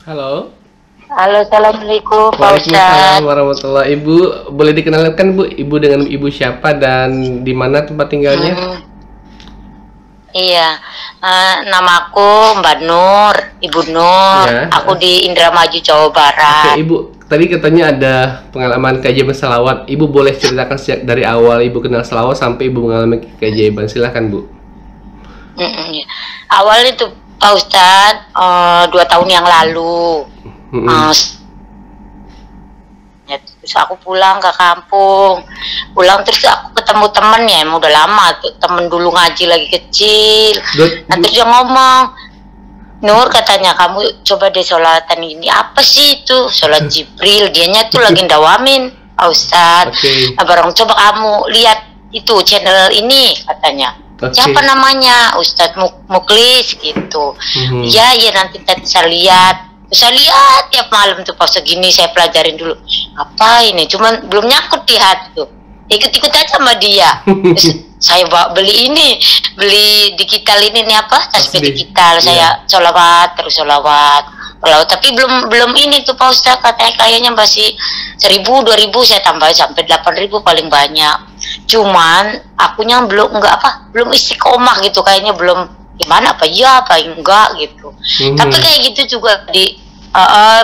Halo. Halo, assalamualaikum Pak Waalaikumsalam Ustadz. warahmatullahi. Ibu, boleh dikenalkan Bu, Ibu dengan Ibu siapa dan di mana tempat tinggalnya? Hmm, iya, namaku Mbak Nur, Ibu Nur. Ya. Aku di Indramayu, Jawa Oke, Barat. Ibu. Tadi katanya ada pengalaman keajaiban selawat. Ibu boleh ceritakan sejak dari awal Ibu kenal selawat sampai Ibu mengalami keajaiban. Silahkan Bu. Iya. Awal itu Pak Ustadz, 2 tahun yang lalu. Mm-mm. Eh, ya, terus aku pulang ke kampung. Pulang terus aku ketemu temen ya, emang udah lama tuh. Temen dulu ngaji lagi kecil. Nah, Bu. terus dia ngomong, Nur katanya kamu coba deh sholatan ini apa sih itu sholat Jibril, dianya tuh lagi ndawamin Pak Ustadz. Oke. Nah, bareng coba kamu lihat itu channel ini katanya. Oke. Siapa namanya Ustadz Muklis gitu. Mhm. Iya nanti saya lihat. Saya lihat tiap malam tuh pas segini saya pelajarin dulu. Apa ini? Cuman belum nyangkut di hati tuh. Ikut-ikut aja sama dia. Terus saya beli digital ini nih apa? Tasbih Tasbih. digital. Saya sholawat terus sholawat. Tapi belum ini tuh Pak Ustadz, katanya kayaknya masih 1.000 2.000 saya tambahin sampai 8.000 paling banyak. Cuman akunya belum istiqomah gitu, kayaknya belum gimana apa ya apa enggak gitu. Tapi kayak gitu juga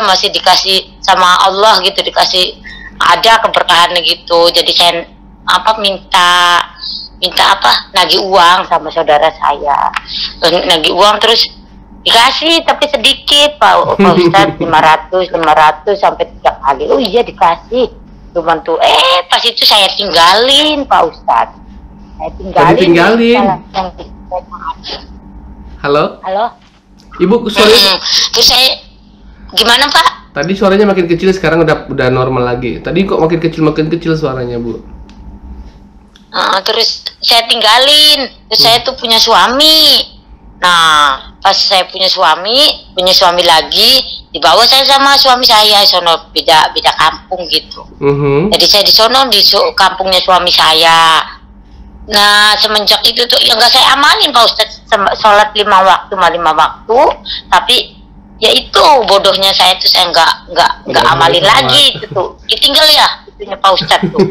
masih dikasih sama Allah gitu, dikasih ada keberkahan gitu. Jadi saya minta nagih uang sama saudara saya, nagih uang terus dikasih tapi sedikit Pak Ustadz, 500 sampai 3 kali. Oh iya dikasih, cuman tuh pas itu saya tinggalin Pak Ustadz, saya tinggalin. Ditinggalin? Halo? Halo. Ibu, suaranya Terus saya gimana Pak? tadi suaranya makin kecil, sekarang udah normal lagi. Tadi kok makin kecil suaranya, Bu. Terus saya tinggalin. Terus saya tuh punya suami. Nah, pas saya punya suami lagi, dibawa saya sama suami saya sono beda kampung gitu. Jadi saya di sono di kampungnya suami saya. Nah, semenjak itu tuh ya nggak saya amanin Pak Ustadz, sholat 5 waktu, tapi ya itu bodohnya saya tuh saya nggak amalin lagi itu tuh, ditinggal ya itunya Pak Ustadz tuh.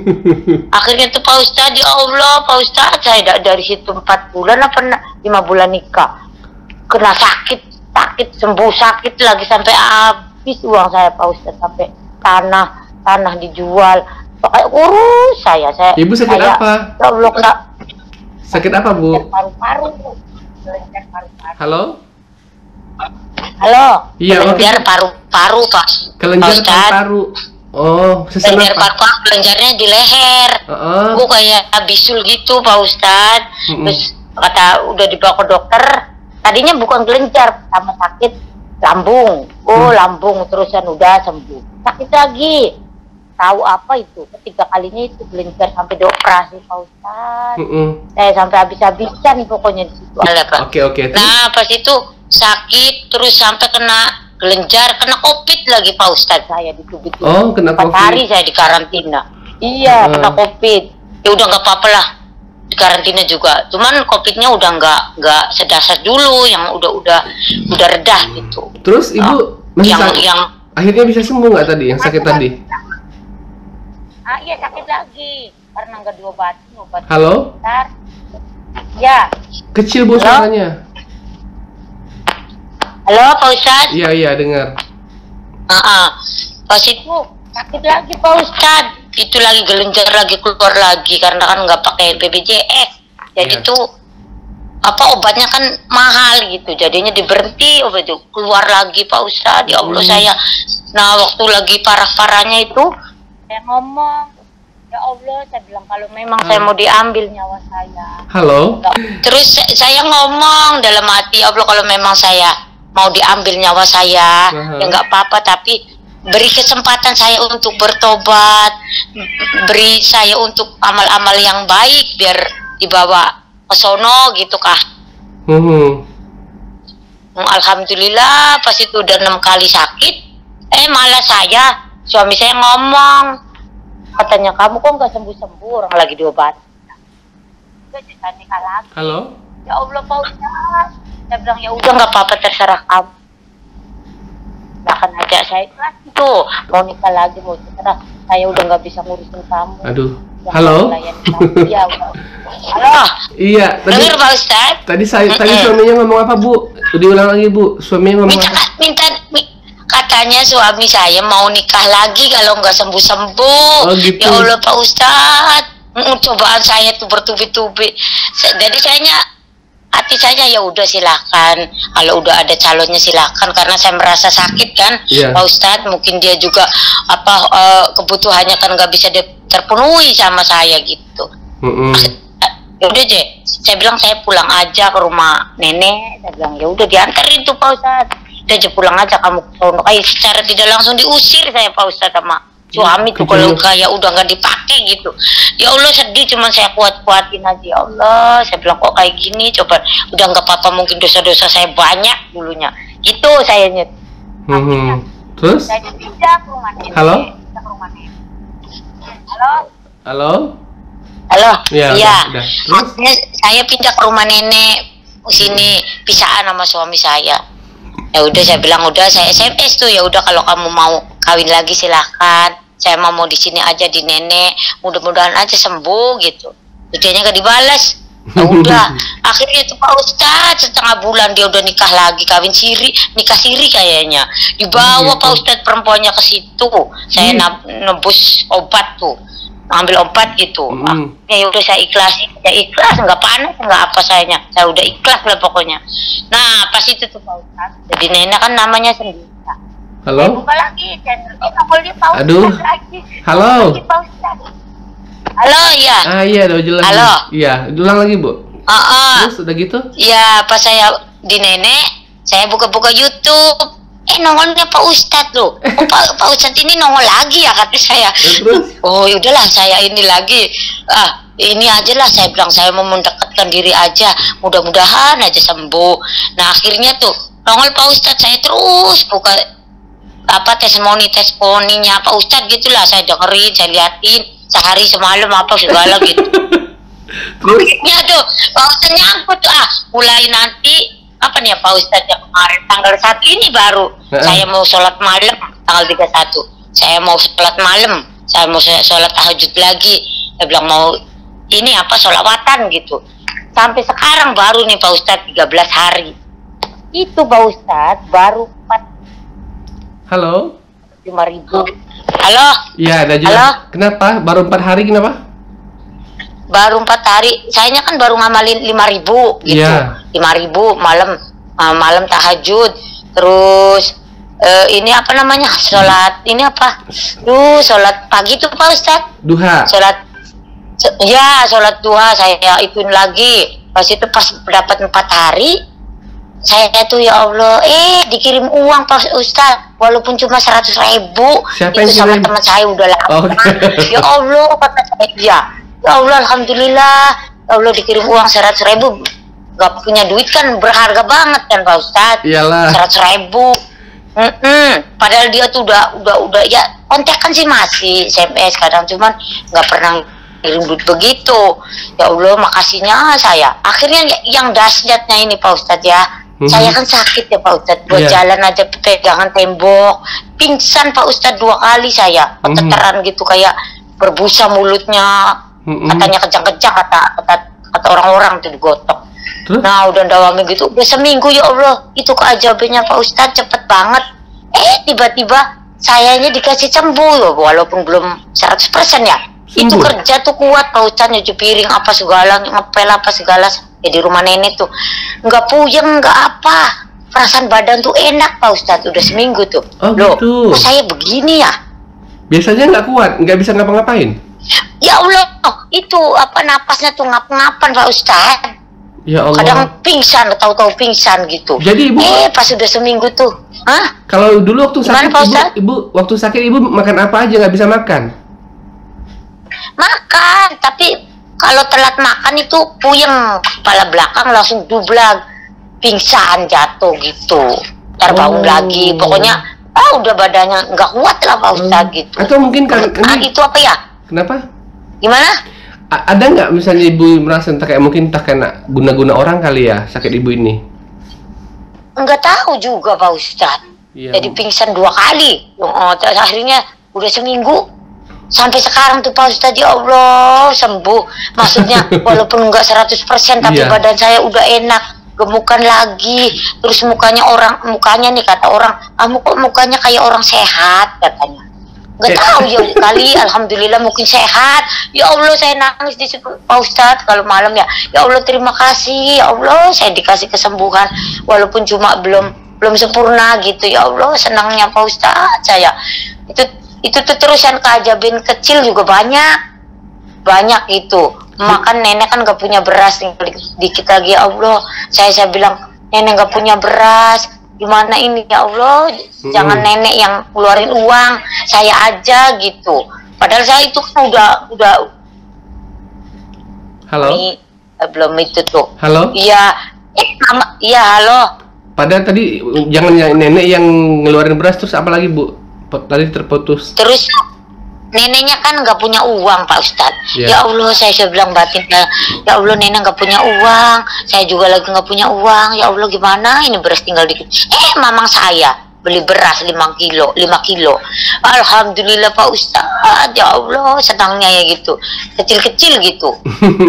Akhirnya tuh Pak Ustadz, ya Allah Pak Ustadz, saya dari situ 4 bulan apa 5 bulan nikah, kena sakit sembuh sakit lagi sampai habis uang saya Pak Ustadz, sampai tanah dijual. Kayak urus saya. Ibu sakit apa? Ya Allah, kena Sakit apa, Bu? paru-paru. Halo? Halo. Iya, Kelenjar paru-paru Pak. Kelenjar Ustadz. paru-paru. Oh, sesak Kelenjar napas. paru-paru, kelenjarnya di leher. Bu kayak bisul gitu Pak Ustadz. Terus kata udah dibawa ke dokter. Tadinya bukan kelenjar, sama sakit lambung. Lambung terusan udah sembuh. Sakit lagi. Tahu apa itu? Ketiga kalinya itu kelenjar sampai dioperasi Pak Ustadz. Saya sampai habis-habisan pokoknya di situ. Oke. Nah, pas itu sakit terus sampai kena kelenjar, kena COVID lagi Pak Ustadz, saya dicubit. Oh, kena 4 COVID. hari saya di karantina. Iya, kena COVID. Ya udah nggak apa-apa lah. Di karantina juga. Cuman COVID-nya udah nggak sedahsyat dulu, yang udah redah gitu. Terus Ibu masih yang akhirnya bisa sembuh nggak tadi yang sakit tadi? iya sakit lagi karena nggak diobatin. Halo? Bentar. Ya. Kecil Bu suaranya. Halo Pak Ustadz. Iya dengar. Pas itu sakit lagi Pak Ustadz. Itu lagi kelenjar lagi keluar lagi karena kan nggak pakai BPJS. Jadi tuh obatnya kan mahal gitu. Jadinya diberhenti obat itu, keluar lagi Pak Ustadz. Ya Allah saya. Nah, waktu lagi parah-parahnya itu saya ngomong, ya Allah, saya bilang kalau memang saya mau diambil nyawa saya. Halo? Terus saya ngomong dalam hati, ya Allah, kalau memang saya mau diambil nyawa saya, ya nggak apa-apa, tapi beri kesempatan saya untuk bertobat, beri saya untuk amal-amal yang baik biar dibawa ke sono gitu kah. Alhamdulillah pas itu udah 6 kali sakit, malah suami saya ngomong, katanya kamu kok nggak sembuh-sembuh, orang lagi diobati. Nikah lagi. Halo? Ya Allah Pak Ustadz, saya bilang ya udah nggak apa-apa terserah kamu. Nggak akan Ya saya ikhlas tuh, mau nikah lagi mau cerita, saya udah nggak bisa ngurusin kamu. Aduh. Ya, Halo. Iya. Halo. Iya. Dengar Pak Ustadz? Tadi suaminya ngomong apa, Bu? Diulang lagi, Bu. Suaminya ngomong Minta, apa? katanya suami saya mau nikah lagi kalau nggak sembuh-sembuh. Oh, gitu. Ya Allah Pak Ustadz, cobaan saya tuh bertubi-tubi. Jadi hati saya ya udah silakan, kalau udah ada calonnya silakan, karena saya merasa sakit kan, Pak Ustadz. Mungkin dia juga kebutuhannya kan nggak bisa terpenuhi sama saya gitu. Ya udah deh, saya bilang saya pulang aja ke rumah nenek. Saya bilang ya udah diantarin tuh Pak Ustadz, udah aja pulang aja kamu ke sono. Secara tidak langsung diusir saya Pak Ustadz sama suami tuh kalau kayak udah nggak dipakai gitu. Ya Allah sedih, cuman saya kuat-kuatin aja. Ya Allah, saya bilang kok kayak gini, coba udah nggak apa-apa, mungkin dosa-dosa saya banyak dulunya. Itu saya nyet. Terus? Saya pindah ke rumah nenek. Halo? Halo? Halo? Halo? Ya, iya. udah. Terus? Saya pindah ke rumah nenek sini, pisahan sama suami saya. Ya udah saya bilang udah, saya SMS tuh, ya udah kalau kamu mau kawin lagi silahkan, saya mau di sini aja di nenek, mudah-mudahan aja sembuh gitu. Videonya gak dibalas. Ya udah, akhirnya tuh Pak Ustadz setengah bulan dia udah nikah lagi, nikah siri kayaknya. Dibawa Pak Ustadz perempuannya ke situ. Saya nebus obat tuh, ambil obat gitu. Ya udah saya ikhlasin, ya ikhlas, nggak panas nggak apa saya udah ikhlas lah pokoknya. Nah pas itu tuh Pak Ustadz, jadi nenek kan namanya sendiri. Halo? Saya buka lagi channelnya, boleh Pak Ustadz. Aduh. Lagi. Halo. Lagi, Pak Ustadz. Halo, ya. Iya, udah jelas. Halo. Iya, ulang lagi, Bu. Terus udah gitu? Ya, pas saya di nenek, saya buka-buka YouTube. Nongolnya Pak Ustadz loh. Oh, Pak Ustadz ini nongol lagi ya, kata saya. Terus? Oh, yaudahlah saya ini lagi. Ini aja lah, saya bilang saya mau mendekatkan diri aja. Mudah-mudahan aja sembuh. Nah, akhirnya tuh nongol Pak Ustadz, saya terus buka testimoninya Pak Ustadz gitulah, saya dengerin, saya liatin sehari semalam apa segala gitu. Akhirnya tuh Pak Ustadz nyangkut tuh, mulai nanti apa nih ya Pak Ustadz, yang kemarin tanggal 1 ini baru saya mau sholat malam, tanggal 31 saya mau sholat malam, saya mau sholat tahajud lagi. Saya bilang mau ini sholawatan gitu. Sampai sekarang baru nih Pak Ustadz 13 hari itu Pak Ustadz, baru 4. Halo? 5.000. Halo? Iya, ada juga. Halo? Kenapa? Baru 4 hari kenapa? Baru 4 hari. Sayanya kan baru ngamalin 5.000 gitu. 5.000 malam tahajud. Terus ini apa namanya? Sholat ini apa? Sholat pagi tuh Pak Ustadz. Duha. Sholat duha saya ituin lagi. Pas itu pas dapat 4 hari, saya tuh ya Allah, dikirim uang Pak Ustadz, walaupun cuma 100.000. Siapa itu yang sama kirim? teman saya udah lama. Ya Allah, kata saya, ya Allah, alhamdulillah, ya Allah dikirim uang 100.000. Gak punya duit kan berharga banget kan Pak Ustadz. Iyalah. 100.000. Padahal dia tuh udah ya kontekan sih masih SMS kadang, cuman nggak pernah kirim duit begitu. Ya Allah, makasihnya saya. Akhirnya yang dahsyatnya ini Pak Ustadz ya. Saya kan sakit ya Pak Ustadz, buat jalan aja pegangan tembok, pingsan Pak Ustadz 2 kali saya, keteteran gitu kayak berbusa mulutnya, katanya kejang-kejang kata orang-orang tuh digotok. Nah udah dawami gitu, udah seminggu ya Allah, itu keajaibannya Pak Ustadz, cepet banget. Tiba-tiba sayanya dikasih sembuh, walaupun belum 100% ya. Itu kerja tuh kuat Pak Ustadz, nyuci piring apa segala, ngepel apa segala. Ya di rumah nenek tuh nggak puyeng, nggak apa, perasaan badan tuh enak Pak Ustadz, udah seminggu tuh. Loh, kok saya begini ya? Biasanya nggak kuat, nggak bisa ngapa-ngapain. Ya Allah, itu napasnya tuh ngap-ngapan Pak Ustadz. Ya Allah. Kadang pingsan, tahu-tahu pingsan gitu. Jadi ibu pas udah seminggu tuh, kalau dulu waktu sakit Pak sakit ibu makan apa aja, nggak bisa makan? Makan, tapi kalau telat makan itu puyeng, kepala belakang langsung dublag, pingsan, jatuh gitu. Ntar bangun lagi, pokoknya udah badannya nggak kuat lah Pak Ustadz gitu. Atau mungkin itu apa ya? Kenapa? Gimana? Ada nggak misalnya ibu merasa mungkin kena guna-guna orang kali ya sakit ibu ini? Nggak tahu juga Pak Ustadz. Iya, Jadi Bu. pingsan 2 kali. Terus akhirnya udah seminggu. Sampai sekarang tuh Pak Ustadz, ya Allah, sembuh. Maksudnya walaupun enggak 100% tapi Iya. badan saya udah enak, gemukan lagi. Terus mukanya nih kata orang, kamu kok mukanya kayak orang sehat katanya. Nggak tahu ya kali, alhamdulillah mungkin sehat. Ya Allah, saya nangis di situ Pak Ustadz kalau malam ya. Ya Allah, terima kasih. Ya Allah, saya dikasih kesembuhan walaupun cuma belum sempurna gitu. Ya Allah, senangnya Pak Ustadz saya. Itu tuh terusan keajaiban kecil juga banyak itu. Makan nenek kan nggak punya beras, tinggal dikit lagi. Ya Allah, saya bilang nenek nggak punya beras, gimana ini ya Allah, jangan nenek yang keluarin uang, saya aja gitu. Padahal saya itu kan udah Halo? ini, belum itu tuh. Halo? Iya, iya halo. Padahal tadi jangan yang nenek yang ngeluarin beras, terus apa lagi, Bu? Tadi terputus. Terus neneknya kan nggak punya uang Pak Ustadz. Iya. Ya Allah, saya bilang batin, ya Allah nenek nggak punya uang, saya juga lagi nggak punya uang. Ya Allah, gimana ini beras tinggal dikit. Mamang saya beli beras 5 kilo. Alhamdulillah Pak Ustadz, ya Allah, senangnya ya gitu. Kecil-kecil gitu.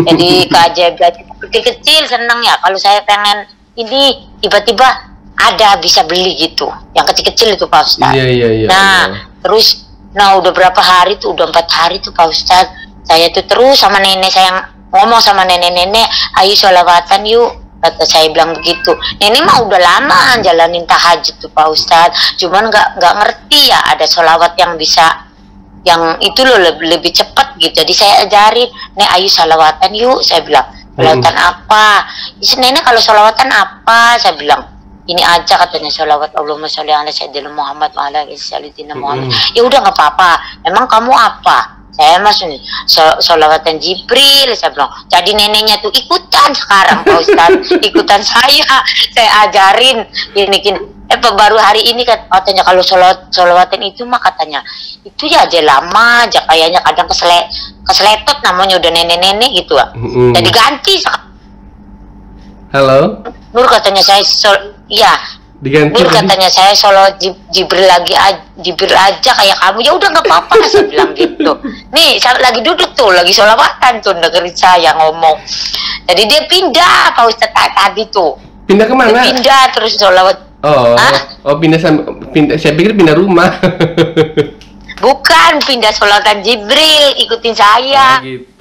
Jadi keajaiban kecil-kecil senang ya. Kalau saya pengen ini tiba-tiba ada bisa beli gitu. Yang kecil-kecil itu Pak Ustadz. Iya. Nah, terus udah berapa hari tuh, udah 4 hari tuh Pak Ustadz, saya tuh terus sama nenek, saya ngomong sama nenek, ayo sholawatan yuk, kata saya bilang begitu. Nenek mah udah lama jalanin tahajud tuh Pak Ustadz, cuman nggak ngerti ya ada sholawat yang bisa, yang itu loh lebih cepat gitu. Jadi saya ajarin, nek ayo sholawatan yuk, saya bilang. Sholawatan apa? Nenek kalau sholawatan apa? Saya bilang. Ini aja katanya sholawat Allahumma sholli ala sayyidina Muhammad wa ala ali sayyidina Muhammad. Ya udah nggak apa-apa. Emang kamu apa? Saya masuk sholawatan Jibril, saya bilang. Jadi neneknya tuh ikutan sekarang Pak Ustadz, ikutan saya ajarin gini. Baru hari ini katanya kalau sholawatan itu mah katanya itu ya aja lama aja, kayaknya kadang keseletot namanya udah nenek-nenek gitu ya. Jadi ganti. Halo? Nur katanya saya iya. Diganti Nur katanya saya sholawat Jibril aja kayak kamu. Ya udah nggak apa-apa, saya bilang gitu. Nih saya lagi duduk tuh, lagi sholawatan tuh dengerin saya ngomong. Jadi dia pindah Pak Ustadz tadi tuh. Pindah kemana? Dia pindah terus sholawat. Pindah. Saya pikir pindah rumah. Bukan, pindah sholawatan Jibril, ikutin saya. Gitu.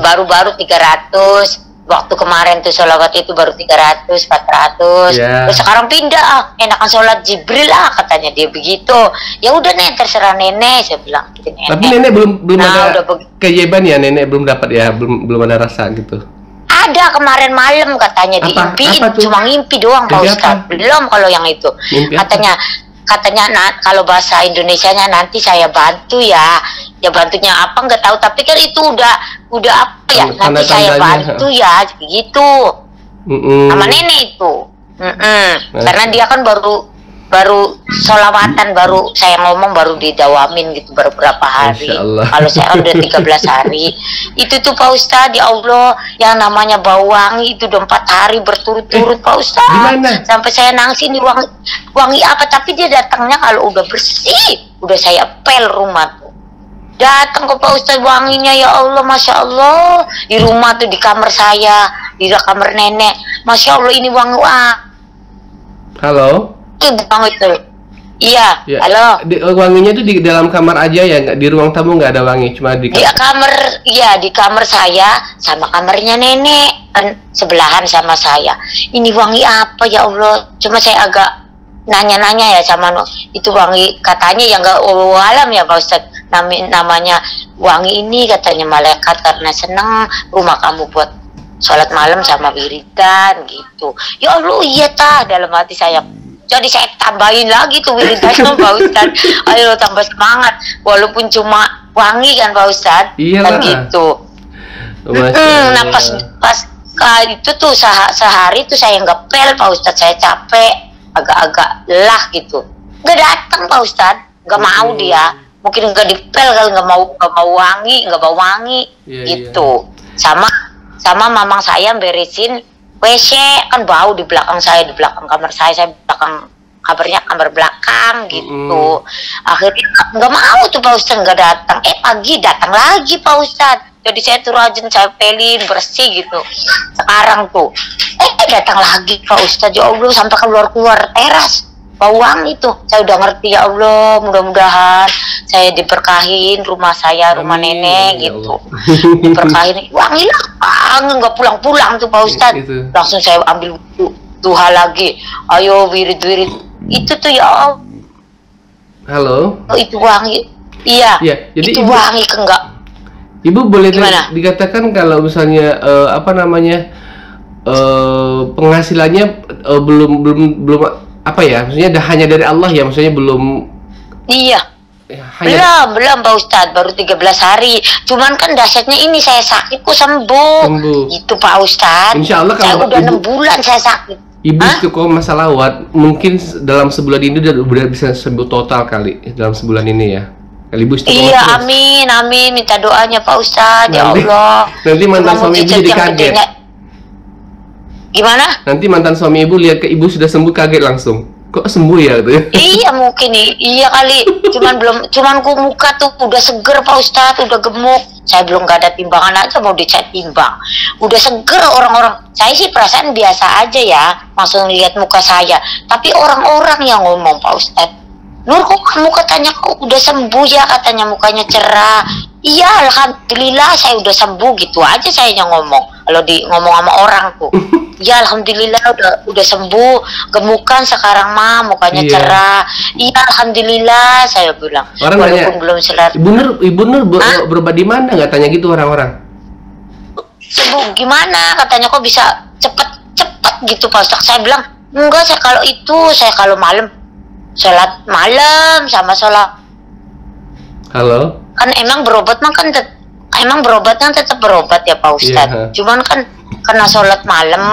Baru-baru 300. Waktu kemarin tuh sholawat itu baru 300, 400. Yeah. Terus sekarang pindah, enakan sholat Jibril lah katanya dia begitu. Ya udah nih, terserah nenek, saya bilang. Tapi nenek belum ada keajaiban ya, nenek belum dapat ya, belum ada rasa gitu. Ada kemarin malam katanya diimpiin, cuma ngimpi doang Pak Ustadz. Belum kalau yang itu. Mimpi katanya kalau bahasa Indonesianya nanti saya bantu ya. Ya bantunya apa nggak tahu, tapi kan itu udah apa ya, nanti saya bantu ya gitu. Sama nenek itu. Karena dia kan baru sholawatan, baru saya ngomong baru didawamin gitu beberapa hari. Kalau saya udah 13 hari. Itu tuh Pak Ustadz, ya Allah, yang namanya bau wangi itu udah 4 hari berturut-turut Pak Ustadz. Gimana? Sampai saya nangis, ini wangi apa, tapi dia datangnya kalau udah bersih, udah saya pel rumah tuh. Datang ke Pak Ustadz wanginya, ya Allah, Masya Allah. Di rumah tuh, di kamar saya, di kamar nenek, Masya Allah ini wangi. Halo? Bang itu. Iya, ya. Halo. Wanginya itu di dalam kamar aja ya, nggak di ruang tamu nggak ada wangi, cuma di kamar. Iya, di kamar saya sama kamarnya nenek kan sebelahan sama saya. Ini wangi apa ya Allah? Cuma saya agak nanya-nanya ya sama itu wangi, katanya yang nggak alam ya Pak Ustadz. Namanya wangi ini katanya malaikat karena seneng rumah kamu buat sholat malam sama wiridan gitu. Ya Allah, iya tah, dalam hati saya. Jadi saya tambahin lagi tuh wiridannya Pak Ustadz. Ayo tambah semangat, walaupun cuma wangi kan Pak Ustadz. Iyalah. Kan gitu. Nah pas itu tuh sehari tuh saya ngepel Pak Ustadz, saya capek, agak-agak lelah gitu. Nggak datang Pak Ustadz, nggak mau dia. Mungkin nggak dipel kali, nggak bau wangi gitu. Sama mamang saya beresin WC, kan bau di belakang saya, di belakang kamar saya belakang kabarnya kamar belakang gitu. Akhirnya nggak mau tuh Pak Ustadz, nggak datang. Pagi datang lagi Pak Ustadz. Jadi saya tuh rajin, saya pelin bersih gitu. Sekarang tuh datang lagi Pak Ustadz, ya Allah, sampai keluar teras bau wangi itu. Saya udah ngerti, ya Allah, mudah-mudahan saya diberkahin rumah saya, rumah Amin, nenek ya gitu. Allah. Diberkahin, wangi lah, kangen nggak pulang-pulang tuh Pak Ustadz. Itu. Langsung saya ambil duha lagi, ayo wirid-wirid itu tuh, ya Allah. Halo. Itu wangi, iya. Jadi itu wangi enggak. Ibu boleh Gimana? dikatakan kalau misalnya penghasilannya belum apa ya, maksudnya hanya dari Allah ya, maksudnya belum. Iya. Hanya Belum Pak Ustadz, baru 13 hari. Cuman kan dahsyatnya ini saya sakit kok sembuh. Itu Pak Ustadz. Insya Allah saya kalau udah ibu, 6 bulan saya sakit. Ibu istiqomah salawat, mungkin dalam sebulan ini udah bisa sembuh total kali dalam sebulan ini ya. Kali ibu istiqomah. Iya, terus. amin, minta doanya Pak Ustadz, ya Allah. Nanti mantan suami ibu mujizat jadi yang kaget. gedenya. Gimana? Nanti mantan suami ibu lihat ke ibu sudah sembuh, kaget langsung. Kok sembuh ya gitu ya? Iya mungkin iya kali. Cuman ku muka tuh udah seger Pak Ustadz, udah gemuk. Saya belum gak ada timbangan aja mau dicek timbang. Udah seger orang-orang. Saya sih perasaan biasa aja ya, langsung lihat muka saya. Tapi orang-orang yang ngomong, Pak Ustadz, Nur, kok kamu katanya kok udah sembuh ya, katanya mukanya cerah. Iya, alhamdulillah saya udah sembuh, gitu aja saya yang ngomong. Kalau ngomong sama orang tuh, ya alhamdulillah udah sembuh, gemukan sekarang mah, mukanya cerah. Iya, alhamdulillah saya bilang. Orang walaupun nanya, belum selesai. Ibu Nur berobat di mana? Nggak tanya gitu orang-orang. Sembuh gimana? Katanya kok bisa cepet gitu Pak Ustadz. Saya bilang enggak, saya kalau malam sholat malam sama sholat. Halo. Kan emang berobatnya tetap berobat ya Pak Ustadz. Iya. Cuman kan karena sholat malam,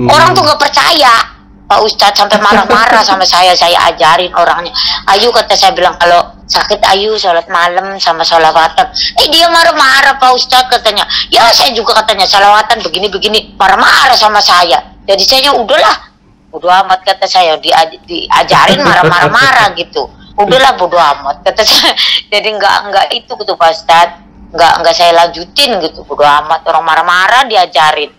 orang tuh nggak percaya Pak Ustadz, sampai marah-marah sama saya ajarin orangnya. Ayo, kata saya bilang, kalau sakit ayo sholat malam sama sholawatan. Dia marah-marah Pak Ustadz, katanya. Ya saya juga katanya sholawatan begini-begini, marah-marah sama saya. Jadi saya udahlah, bodo amat, kata saya, diajarin marah-marah gitu. Udahlah, bodo amat, kata saya. Jadi enggak itu gitu Pak Ustadz, enggak saya lanjutin gitu, bodo amat, orang marah-marah diajarin.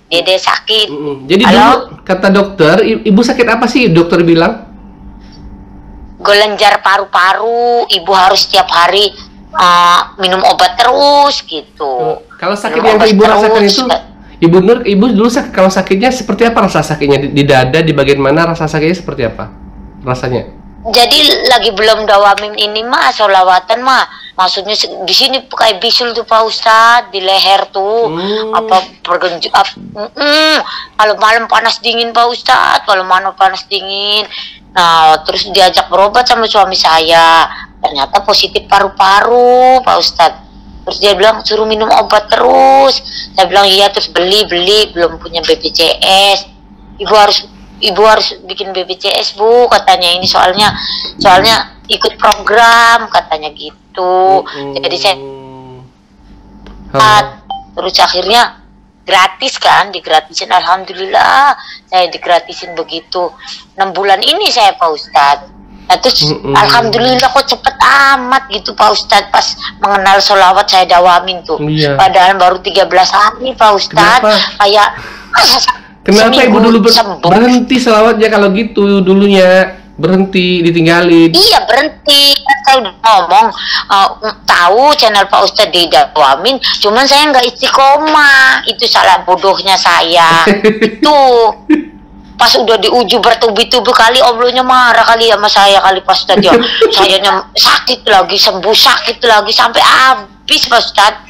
Dede sakit. Jadi dulu kata dokter, ibu sakit apa sih dokter bilang? Gelenjar paru-paru, ibu harus setiap hari minum obat terus gitu. Kalau sakit yang ibu rasakan itu, Ibu Nur, ibu dulu kalau sakitnya seperti apa rasa sakitnya? Di dada, di bagian mana rasa sakitnya seperti apa rasanya? Jadi lagi belum dawamin ini mah, sholawatan mah, maksudnya di sini kayak bisul tuh Pak Ustadz, di leher tuh, kalau malam panas dingin Pak Ustadz, kalau malam panas dingin. Nah, terus diajak berobat sama suami saya, ternyata positif paru-paru Pak Ustadz. Terus dia bilang suruh minum obat terus. Saya bilang iya, terus beli belum punya BPJS. Ibu harus bikin BPJS Bu, katanya, ini soalnya ikut program katanya gitu. Jadi saya terus akhirnya gratis kan, digratisin, alhamdulillah saya digratisin begitu. 6 bulan ini saya Pak Ustadz. Nah, terus alhamdulillah kok cepet amat gitu Pak Ustadz, pas mengenal sholawat saya dawamin tuh. Padahal baru 13 hari Pak Ustadz. Kenapa ibu dulu berhenti sholawatnya kalau gitu dulunya? Berhenti, ditinggalin? Iya, berhenti. Saya udah ngomong, tahu channel Pak Ustadz didawamin, cuman saya nggak istiqomah. Itu salah bodohnya saya. Itu pas udah diuji bertubi-tubi kali, Allahnya marah kali sama saya kali Pak Ustadz ya. Sayanya sakit lagi, sembuh sakit lagi, sampai habis Pak Ustadz.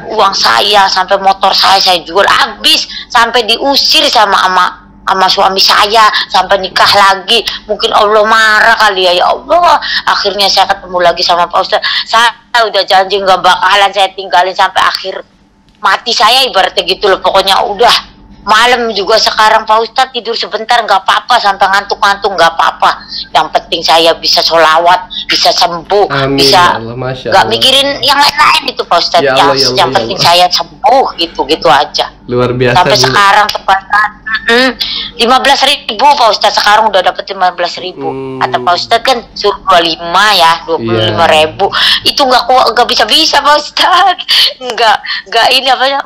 Uang saya, sampai motor saya jual habis, sampai diusir sama suami saya, sampai nikah lagi. Mungkin Allah marah kali ya Allah. Akhirnya saya ketemu lagi sama Pak Ustadz. Saya udah janji nggak bakalan saya tinggalin sampai akhir mati saya, ibaratnya gitu loh. Pokoknya udah Malam juga sekarang Pak Ustadz tidur sebentar nggak apa-apa, sampai ngantuk-ngantuk nggak apa-apa. Yang penting saya bisa sholawat, bisa sembuh, Amin, bisa ya Allah, Masya nggak Allah. mikirin yang lain-lain itu Pak Ustadz. Ya Allah, ya Allah, yang ya penting Allah. saya sembuh, gitu aja. Luar biasa, Sampai Bu. sekarang tuh Pak Ustadz 15.000 Pak Ustadz, sekarang udah dapet 15.000. Kata Pak Ustadz kan suruh 25 ya, 25.000. Itu nggak bisa Pak Ustadz. Nggak ini apa ya.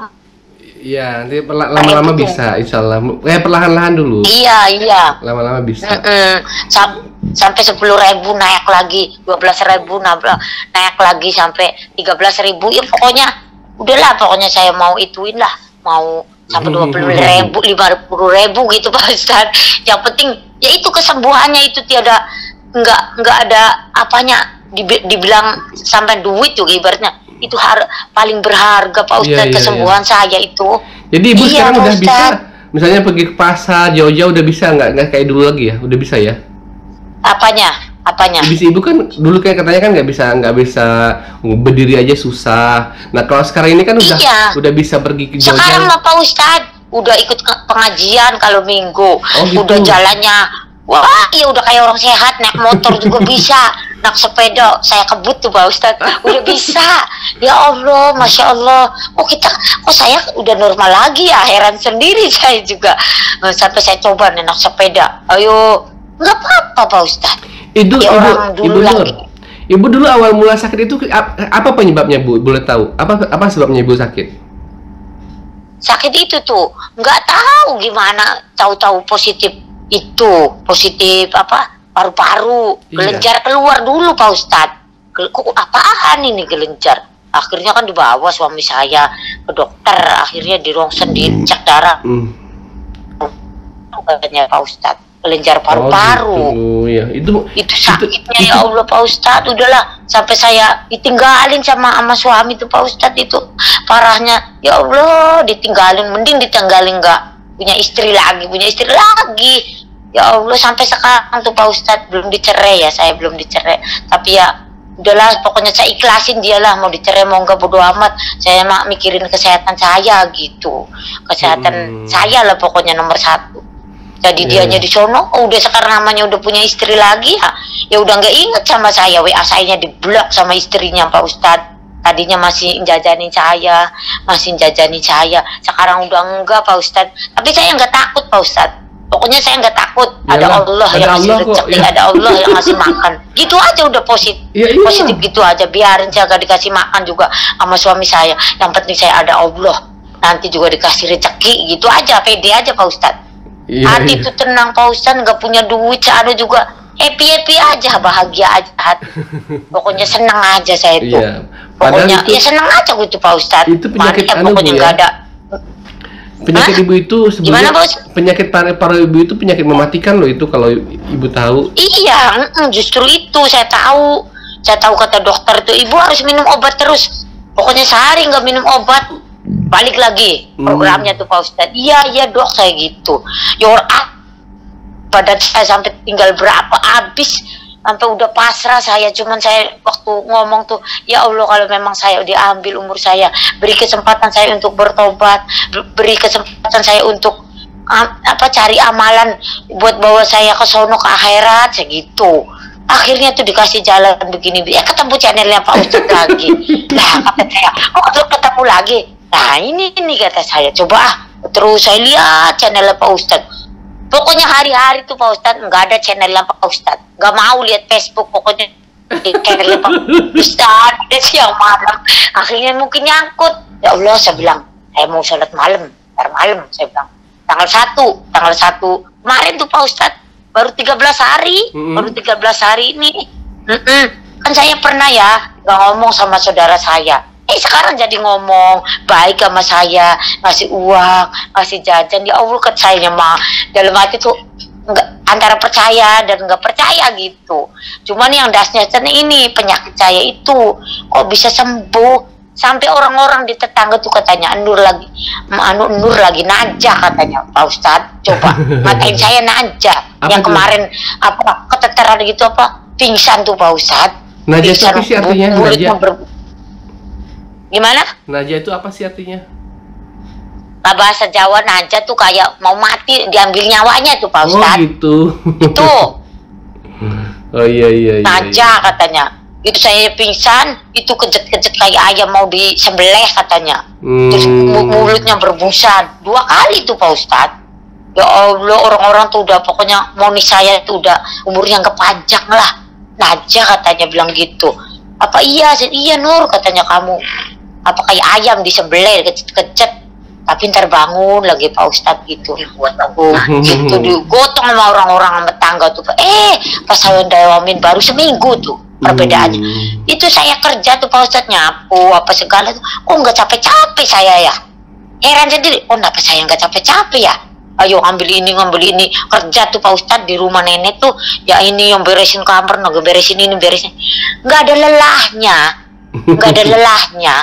Iya, nanti lama-lama bisa, insya Allah. Perlahan-lahan dulu. Iya. Lama-lama bisa. Sampai 10.000 naik lagi, 12.000 naik lagi sampai 13.000. Ya pokoknya saya mau ituin lah, mau sampai 20.000, 50.000 gitu Pak Ustadz. Yang penting ya itu kesembuhannya itu tiada, nggak ada apanya dibilang sampai duit juga ibaratnya. Itu paling berharga Pak Ustadz, kesembuhan saya itu. Jadi Ibu sekarang udah Ustadz. bisa, misalnya pergi ke pasar jauh-jauh udah bisa, nggak kayak dulu lagi ya? Udah bisa ya? Apanya? Bisa Ibu kan dulu kayak katanya kan nggak bisa berdiri aja susah. Nah kalau sekarang ini kan udah bisa pergi ke jauh-jauh. Sekarang mah Pak Ustadz udah ikut pengajian kalau minggu, gitu. Udah jalannya, wah ya udah kayak orang sehat, naik motor juga bisa. Naik sepeda, saya kebut tuh Pak Ustadz, udah bisa. Ya Allah, Masya Allah. Kok saya udah normal lagi ya, heran sendiri saya juga. Sampai saya coba naik sepeda. Ayo, nggak apa-apa Pak Ustadz. Ibu dulu awal mula sakit itu apa penyebabnya Bu? Boleh tahu? Apa sebabnya Ibu sakit? Sakit itu tuh, nggak tahu gimana, tahu-tahu positif apa? Paru-paru, gelenjar keluar dulu Pak Ustadz. Kok apaan ini gelenjar? Akhirnya kan dibawa suami saya ke dokter, akhirnya dirongsen, dicek darah. Katanya Pak Ustadz, gelenjar paru-paru. Gitu. Itu sakitnya ya Allah Pak Ustadz, udahlah sampai saya ditinggalin sama suami tuh Pak Ustadz, itu parahnya. Ya Allah, mending ditinggalin nggak punya istri lagi. Ya Allah, sampai sekarang tuh Pak Ustadz belum dicerai ya, saya belum dicerai. Tapi ya udahlah, pokoknya saya ikhlasin dialah, mau dicerai mau enggak bodo amat. Saya mah mikirin kesehatan saya gitu. Kesehatan saya lah pokoknya nomor 1. Jadi dianya di sono, udah sekarang namanya udah punya istri lagi ya udah nggak inget sama saya. WA saya diblok sama istrinya Pak Ustadz. Tadinya masih jajanin saya. Sekarang udah enggak Pak Ustadz. Tapi saya nggak takut Pak Ustadz. Pokoknya saya nggak takut, ada Allah yang ngasih rezeki, ada Allah yang ngasih makan. Gitu aja udah positif, positif gitu aja. Biarin saya gak dikasih makan juga sama suami saya. Yang penting saya ada Allah, nanti juga dikasih rezeki. Gitu aja, pede aja Pak Ustadz. Hati itu tenang Pak Ustadz, nggak punya duit, ada juga happy aja, bahagia aja hati. Pokoknya senang aja saya itu. Pokoknya ya senang aja gitu Pak Ustadz. Itu penyakit pokoknya nggak ada. Penyakit Ibu itu sebenarnya, penyakit paru Ibu itu penyakit mematikan loh, itu kalau Ibu tahu. Iya, justru itu saya tahu kata dokter itu Ibu harus minum obat terus. Pokoknya sehari nggak minum obat, balik lagi programnya tuh Pak Ustadz. Iya dok, saya gitu. Badan saya sampai tinggal berapa habis, sampai udah pasrah saya. Cuman saya waktu ngomong tuh, ya Allah, kalau memang saya diambil umur saya, beri kesempatan saya untuk bertobat, beri kesempatan saya untuk cari amalan buat bawa saya ke sono, ke akhirat, segitu. Akhirnya tuh dikasih jalan begini, ketemu channelnya Pak Ustadz lagi. Nah kata saya, ketemu lagi. Nah ini kata saya, coba terus saya lihat channelnya Pak Ustadz. Pokoknya hari-hari tuh Pak Ustadz nggak ada channelnya Pak Ustadz, nggak mau lihat Facebook, pokoknya di channelnya Pak Ustadz udah siang malam. Akhirnya mungkin nyangkut. Ya Allah, saya bilang saya mau sholat malam, ntar malam saya bilang tanggal 1 kemarin tuh Pak Ustadz, baru 13 hari ini. Kan saya pernah ya nggak ngomong sama saudara saya. Sekarang jadi ngomong baik sama saya, ngasih uang, ngasih jajan. Ya Allah, kata saya mah dalam hati tuh antara percaya dan nggak percaya gitu. Cuman yang dasnya ini penyakit saya itu kok bisa sembuh. Sampai orang-orang di tetangga tuh katanya Nur lagi najah katanya Pak Ustadz. Coba matain saya najah. Yang kemarin keteteran gitu pingsan tuh Pak Ustadz. Najah itu apa sih artinya? Gimana? Najah itu apa sih artinya? Lah bahasa Jawa najah tuh kayak mau mati, diambil nyawanya tuh Pak Ustadz. Oh gitu. Itu. Oh iya. Najah katanya. Itu saya pingsan, itu kejet-kejet kayak ayam mau disembelih katanya. Terus mulutnya berbusa 2 kali tuh Pak Ustadz. Ya Allah, orang-orang tuh udah pokoknya moni saya tuh udah umurnya kepanjang lah. Najah katanya bilang gitu. Apa iya? Iya Nur katanya, kamu apa kayak ayam disembelih kejet-kejet. Tapi ntar bangun lagi Pak Ustadz gitu. Gitu digotong sama orang-orang tetangga tuh. Pas saya dawamin baru seminggu tuh perbedaannya. Itu saya kerja tuh Pak Ustadz, nyapu apa segala tuh. Kok nggak capek-capek saya ya? Heran sendiri. Oh kenapa saya nggak capek-capek ya? Ayo ambil ini kerja tuh Pak Ustadz di rumah nenek tuh. Ya ini yang beresin kamar, beresin ini, beresin. Nggak ada lelahnya. Nggak ada lelahnya.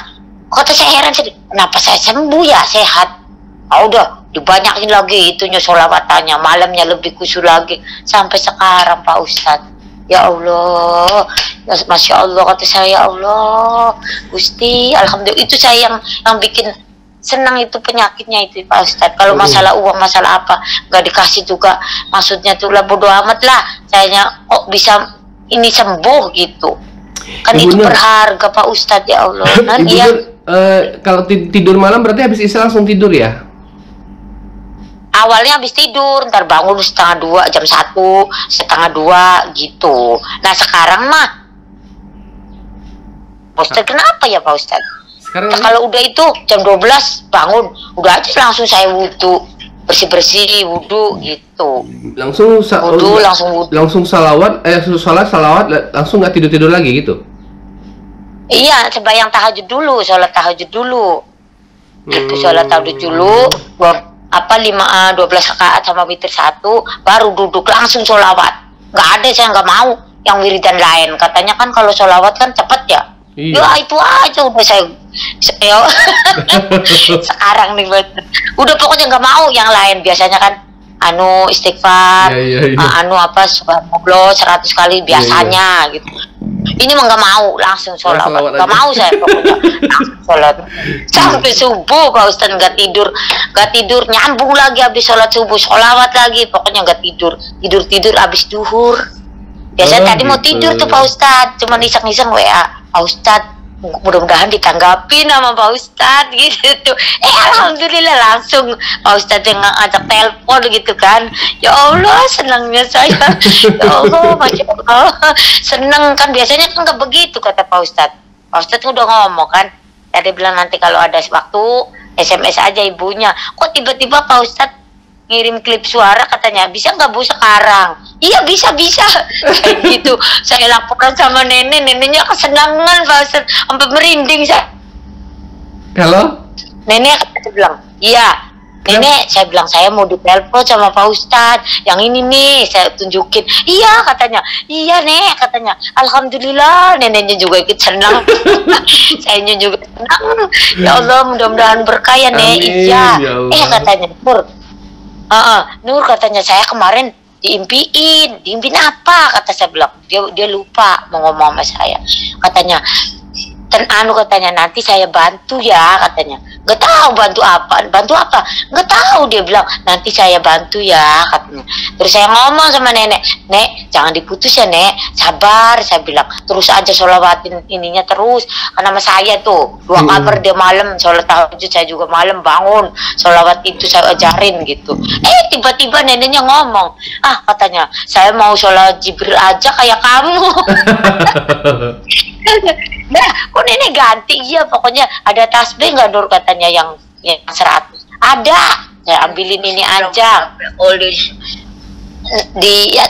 Kata saya heran sih, kenapa saya sembuh ya, sehat. Udah dibanyakin lagi itunya sholawatannya, malamnya lebih khusyuk lagi sampai sekarang Pak Ustadz. Ya Allah, Masya Allah, kata saya, ya Allah, Gusti, Alhamdulillah. Itu saya yang bikin senang itu penyakitnya itu Pak Ustadz. Kalau masalah uang, masalah apa nggak dikasih juga, maksudnya tuh lah bodo amat lah. Sayanya kok bisa ini sembuh gitu. Kan Ibu itu berharga Pak Ustadz, ya Allah. Kalau tidur malam berarti habis isya langsung tidur ya? Awalnya habis tidur, ntar bangun setengah 2, jam 1, setengah 2 gitu. Nah sekarang mah, Ustadz kenapa ya Pak Ustadz? Sekarang kalau udah itu jam 12 bangun, udah aja langsung saya wudhu, bersih-bersih wudhu gitu. Langsung wudhu, langsung wudhu. Langsung salawat, salawat, langsung nggak tidur lagi gitu? Iya, sembahyang tahajud dulu, sholat tahajud dulu. Gitu, sholat tahajud dulu, 12 rakaat sama witir 1, baru duduk langsung sholawat. Nggak ada, saya nggak mau yang wiridan lain. Katanya kan kalau sholawat kan cepet ya. Iya. Ya itu aja udah saya sekarang nih udah pokoknya nggak mau yang lain. Biasanya kan istighfar, subhanallah 100 kali biasanya gitu. Ini mah nggak mau, langsung sholat. Nggak mau saya pokoknya langsung sholat sampai subuh Pak Ustadz. Nggak tidur, nyambung lagi habis sholat subuh, sholawat lagi, pokoknya nggak tidur habis duhur. Biasanya tadi mau tidur tuh Pak Ustadz, cuma iseng-iseng WA Pak Ustadz, mudah-mudahan ditanggapin sama Pak Ustadz gitu. Alhamdulillah langsung Pak Ustadz yang ngajak telepon gitu kan. Ya Allah, senangnya saya. Ya Allah, Masya Allah, seneng kan. Biasanya kan nggak begitu kata Pak Ustadz. Pak Ustadz udah ngomong kan, tadi bilang nanti kalau ada waktu SMS aja ibunya. Kok tiba-tiba Pak Ustadz ngirim klip suara, katanya bisa nggak Bu sekarang? Iya bisa kayak gitu. Saya laporkan sama neneknya kesenangan Pak Ustadz, sampai merinding saya. Halo? Nenek bilang iya. Nenek, saya bilang saya mau ditelepon sama Pak Ustadz yang ini nih, saya tunjukin. Iya katanya, iya Nek katanya. Alhamdulillah, neneknya juga ikut senang. Sayanya juga senang. Ya Allah, mudah-mudahan berkah ya Nek. Iya. Katanya Nur katanya, saya kemarin diimpiin apa kata saya bilang. Dia lupa mau ngomong sama saya. Katanya katanya nanti saya bantu ya katanya. Nggak tahu bantu apa, nggak tahu. Dia bilang nanti saya bantu ya katanya. Terus saya ngomong sama Nek jangan diputus ya Nek, sabar, saya bilang terus aja sholawatin ininya terus. Karena sama saya tuh 2 kabar dia malam sholat tahajud, saya juga malam bangun sholawat itu saya ajarin gitu. Tiba-tiba neneknya ngomong, katanya saya mau sholat Jibril aja kayak kamu. Nah, kok nenek ganti? Iya, pokoknya ada tasbih nggak Nur katanya yang 100? Ada, saya ambilin ini aja.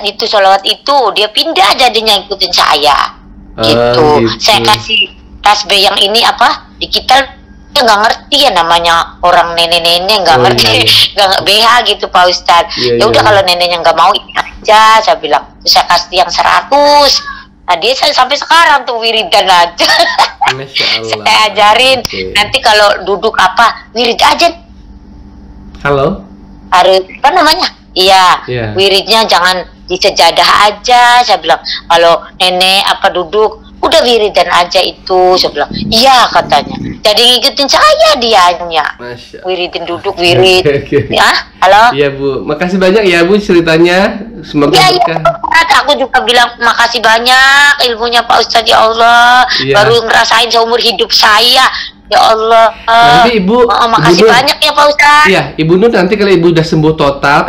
Itu sholawat itu dia pindah jadinya ikutin saya. Gitu. Saya kasih tasbih yang ini di kita nggak ngerti ya namanya orang nenek-nenek nggak ngerti, nggak BH gitu Pak Ustadz. Ya udah kalau neneknya nggak mau ini aja, saya bilang. Terus saya kasih yang 100. Nah dia sampai sekarang tuh wiridan aja. Saya ajarin. Nanti kalau duduk wirid aja. Halo? Harus apa namanya? Iya. Wiridnya jangan di sejadah aja. Saya bilang kalau nenek duduk udah wiridan aja itu. Saya bilang iya katanya, jadi ngikutin saya dianya. Wiridin duduk wirid. Ya, halo. Iya Bu, makasih banyak ya Bu ceritanya, semoga berkah. Aku juga bilang makasih banyak ilmunya Pak Ustadz, ya Allah. Baru ngerasain seumur hidup saya, ya Allah. Nanti Ibu, makasih Ibu banyak ya Pak Ustadz. Iya, Ibu Nur, nanti kalau Ibu udah sembuh total,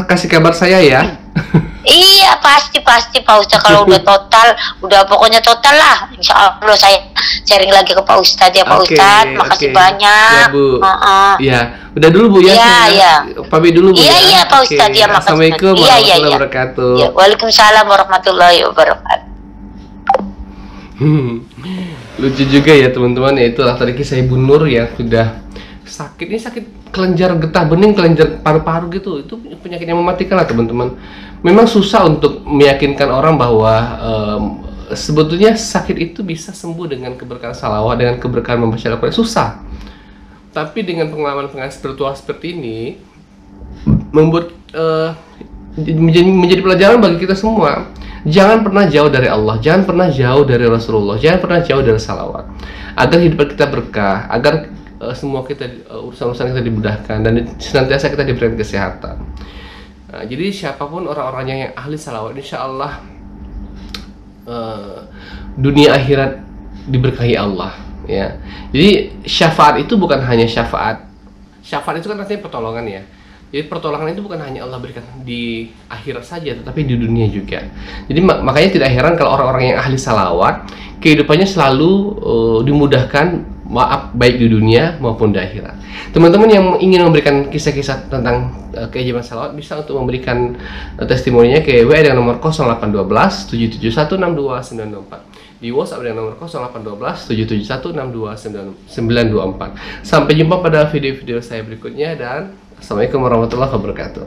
kasih kabar saya ya. Iya, pasti Pak Ustadz. Kalau udah total, udah pokoknya total lah, insya Allah saya sharing lagi ke Pak Ustadz ya Pak Ustadz. Makasih banyak. Ya Bu. Iya, udah dulu Bu ya. Iya. Pamit dulu Bu. Iya Pak Ustadz ya, makasih. Assalamualaikum warahmatullahi wabarakatuh. Ya, waalaikumsalam warahmatullahi wabarakatuh. Lucu juga ya teman-teman, ya itulah tadi kisah Ibu Nur yang sudah sakit. Ini sakit kelenjar getah bening, kelenjar paru-paru gitu. Itu penyakit yang mematikan lah teman-teman. Memang susah untuk meyakinkan orang bahwa sebetulnya sakit itu bisa sembuh dengan keberkahan salawat, dengan keberkahan membaca Al-Quran. Susah. Tapi dengan pengalaman-pengalaman spiritual seperti ini membuat menjadi pelajaran bagi kita semua. Jangan pernah jauh dari Allah, jangan pernah jauh dari Rasulullah, jangan pernah jauh dari salawat, agar hidup kita berkah, agar semua kita urusan-urusan kita dimudahkan, dan senantiasa kita diberikan kesehatan. Nah, jadi siapapun orang-orangnya yang ahli salawat, insya Allah dunia akhirat diberkahi Allah ya. Jadi syafaat itu bukan hanya syafaat itu kan artinya pertolongan ya. Jadi pertolongan itu bukan hanya Allah berikan di akhirat saja, tetapi di dunia juga. Jadi makanya tidak heran kalau orang-orang yang ahli salawat kehidupannya selalu dimudahkan, maaf, baik di dunia maupun di akhirat. Teman-teman yang ingin memberikan kisah-kisah tentang keajaiban salawat bisa untuk memberikan testimoninya ke WA dengan nomor 0812 771 62924, di WhatsApp dengan nomor 0812 771 62924. Sampai jumpa pada video-video saya berikutnya, dan Assalamualaikum warahmatullahi wabarakatuh.